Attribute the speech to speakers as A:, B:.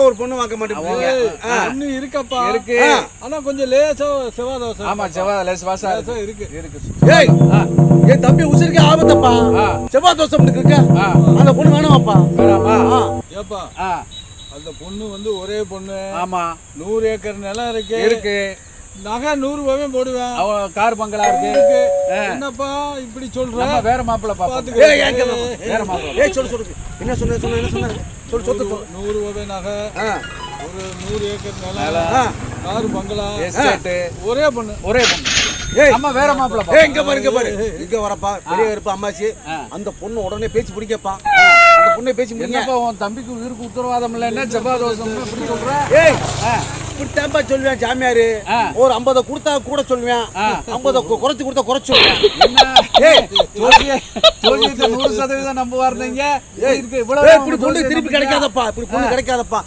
A: ஒரு பொண்ணு வாங்க மாட்டேங்க.
B: பொண்ணு இருக்கப்பா
C: இருக்கு.
B: ஆனா கொஞ்சம் லேசா செவ்வாய் தோசை.
C: ஆமா செவ்வாய் லேஸ் வாசா
B: இருக்கு.
A: ஏய் என் தம்பி உசிருக்கு ஆபத்தப்பா. செவ்வாய் தோசை இருக்கா? அந்த பொண்ணு வேணாமாப்பா?
C: வேணாமா?
B: ஏப்பா அந்த பொண்ணு வந்து ஒரே பொண்ணு.
C: ஆமா
B: 100 ஏக்கர் நிலம் இருக்கு.
C: இருக்கு.
B: நகை 100 ரூபாவே போடுவேன்.
C: அவ கார் பங்களா இருக்கு.
B: என்னப்பா இப்படி சொல்ற?
C: நம்ம வேற மாப்பிள்ளை பாப்போம்.
A: ஏய் ஏங்க
C: வேற மாப்பிள்ளை.
A: ஏய் சொல்லு என்ன சொன்ன என்ன சொன்ன சொல்லு
B: 100 ரூபாவே நகை, ஒரு 100 ஏக்கர் நிலம், கார் பங்களா,
C: எஸ்டேட்,
B: ஒரே பொண்ணு.
A: ஏய்
C: நம்ம வேற மாப்பிள்ளை பாப்போம்.
A: ஏய் இங்க பாரு இங்க வரப்பா பெரிய இருப்பா அம்மாச்சி. அந்த பொண்ணு உடனே பேச்சு பிடிக்கப்பா. அந்த பொண்ணை பேச்சு பிடிங்க.
C: என்னப்பா உன் தம்பிக்கு உயிருக்கு உத்தரவாதம் இல்ல, என்ன செவ்வாய் தோசை இப்படி சொல்ற?
A: ஏய் இப்படி தேம்பா சொல்லுவேன் சாமியாரு. ஒரு 50 கொடுத்தா கூட சொல்லுவேன், 50 குறைச்சு கொடுத்தா குறைச்சு சொல்லுவேன்.
C: ஏய் ஜோதியத்தை 100% நம்புவார் நீங்க.
A: இப்படி பொண்ணு திருப்பி கிடைக்காதப்பா. இப்படி பொண்ணு கிடைக்காதப்பா.